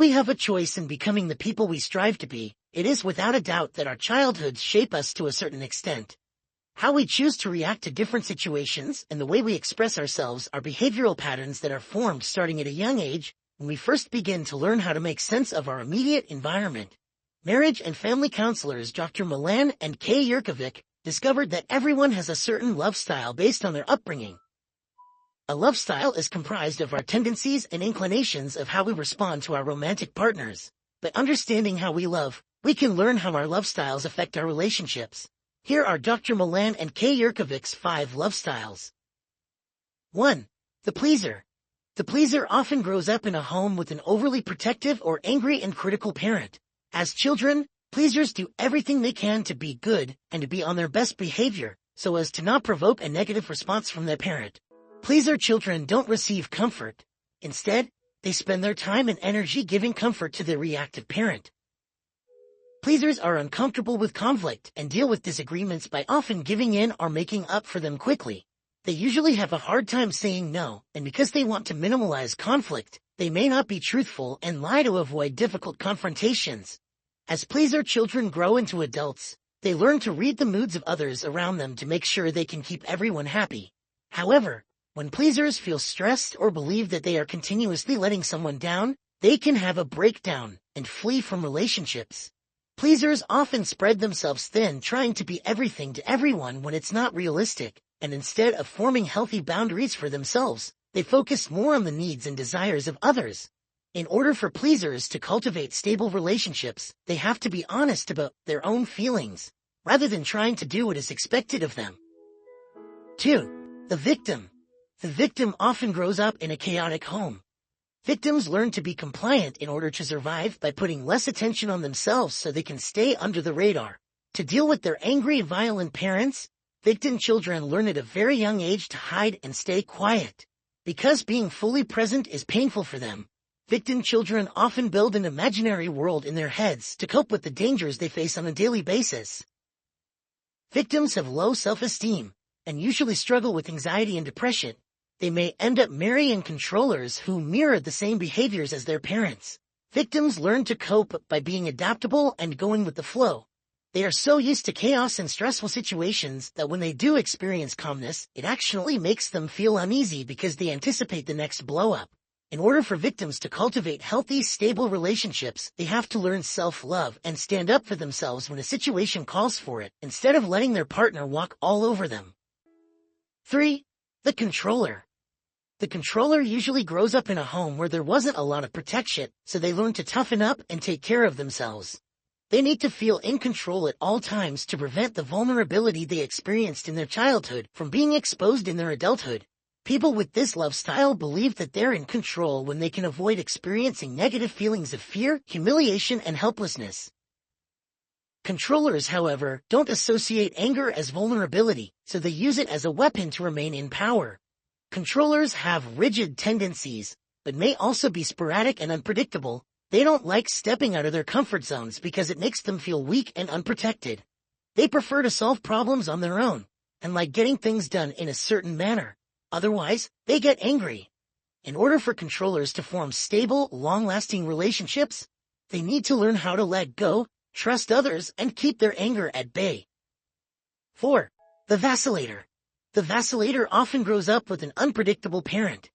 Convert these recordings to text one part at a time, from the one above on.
We have a choice in becoming the people we strive to be. It is without a doubt that our childhoods shape us to a certain extent. How we choose to react to different situations and the way we express ourselves are behavioral patterns that are formed starting at a young age when we first begin to learn how to make sense of our immediate environment. Marriage and family counselors Dr. Milan and Kay Yurkovic discovered that everyone has a certain love style based on their upbringing. A love style is comprised of our tendencies and inclinations of how we respond to our romantic partners. By understanding how we love, we can learn how our love styles affect our relationships. Here are Dr. Milan and Kay Yurkovic's 5 love styles. 1. The pleaser. The pleaser often grows up in a home with an overly protective or angry and critical parent. As children, pleasers do everything they can to be good and to be on their best behavior, so as to not provoke a negative response from their parent. Pleaser children don't receive comfort. Instead, they spend their time and energy giving comfort to their reactive parent. Pleasers are uncomfortable with conflict and deal with disagreements by often giving in or making up for them quickly. They usually have a hard time saying no, and because they want to minimize conflict, they may not be truthful and lie to avoid difficult confrontations. As pleaser children grow into adults, they learn to read the moods of others around them to make sure they can keep everyone happy. However, when pleasers feel stressed or believe that they are continuously letting someone down, they can have a breakdown and flee from relationships. Pleasers often spread themselves thin trying to be everything to everyone when it's not realistic, and instead of forming healthy boundaries for themselves, they focus more on the needs and desires of others. In order for pleasers to cultivate stable relationships, they have to be honest about their own feelings, rather than trying to do what is expected of them. 2. The victim. The victim often grows up in a chaotic home. Victims learn to be compliant in order to survive by putting less attention on themselves so they can stay under the radar. To deal with their angry, violent parents, victim children learn at a very young age to hide and stay quiet. Because being fully present is painful for them, victim children often build an imaginary world in their heads to cope with the dangers they face on a daily basis. Victims have low self-esteem and usually struggle with anxiety and depression. They may end up marrying controllers who mirror the same behaviors as their parents. Victims learn to cope by being adaptable and going with the flow. They are so used to chaos and stressful situations that when they do experience calmness, it actually makes them feel uneasy because they anticipate the next blow-up. In order for victims to cultivate healthy, stable relationships, they have to learn self-love and stand up for themselves when a situation calls for it, instead of letting their partner walk all over them. 3. The controller. The controller usually grows up in a home where there wasn't a lot of protection, so they learn to toughen up and take care of themselves. They need to feel in control at all times to prevent the vulnerability they experienced in their childhood from being exposed in their adulthood. People with this love style believe that they're in control when they can avoid experiencing negative feelings of fear, humiliation, and helplessness. Controllers, however, don't associate anger as vulnerability, so they use it as a weapon to remain in power. Controllers have rigid tendencies, but may also be sporadic and unpredictable. They don't like stepping out of their comfort zones because it makes them feel weak and unprotected. They prefer to solve problems on their own, and like getting things done in a certain manner. Otherwise, they get angry. In order for controllers to form stable, long-lasting relationships, they need to learn how to let go, trust others, and keep their anger at bay. 4. The vacillator. The vacillator often grows up with an unpredictable parent.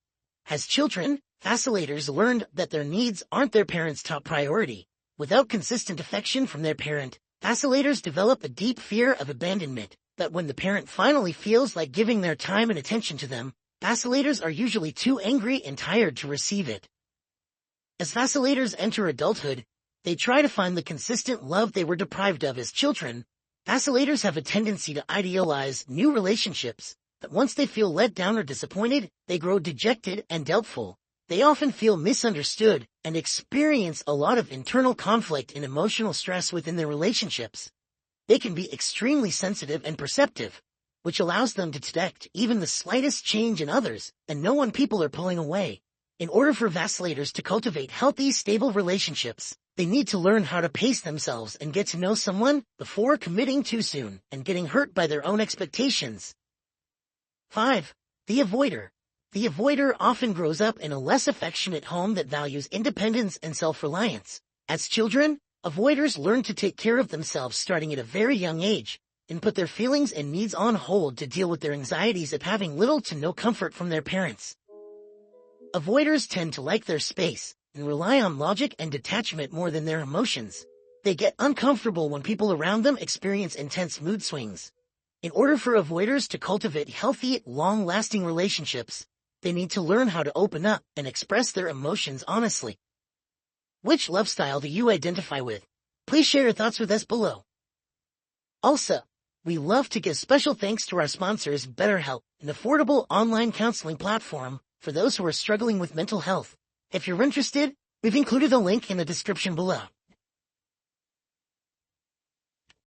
As children, vacillators learned that their needs aren't their parents' top priority. Without consistent affection from their parent, vacillators develop a deep fear of abandonment. But when the parent finally feels like giving their time and attention to them, vacillators are usually too angry and tired to receive it. As vacillators enter adulthood, they try to find the consistent love they were deprived of as children. Vacillators have a tendency to idealize new relationships, but once they feel let down or disappointed, they grow dejected and doubtful. They often feel misunderstood and experience a lot of internal conflict and emotional stress within their relationships. They can be extremely sensitive and perceptive, which allows them to detect even the slightest change in others and know when people are pulling away. In order for vacillators to cultivate healthy, stable relationships, they need to learn how to pace themselves and get to know someone before committing too soon and getting hurt by their own expectations. 5. The avoider. The avoider often grows up in a less affectionate home that values independence and self-reliance. As children, avoiders learn to take care of themselves starting at a very young age, and put their feelings and needs on hold to deal with their anxieties of having little to no comfort from their parents. Avoiders tend to like their space and rely on logic and detachment more than their emotions. They get uncomfortable when people around them experience intense mood swings. In order for avoiders to cultivate healthy, long-lasting relationships, they need to learn how to open up and express their emotions honestly. Which love style do you identify with? Please share your thoughts with us below. Also, we love to give special thanks to our sponsors BetterHelp, an affordable online counseling platform for those who are struggling with mental health. If you're interested, we've included a link in the description below.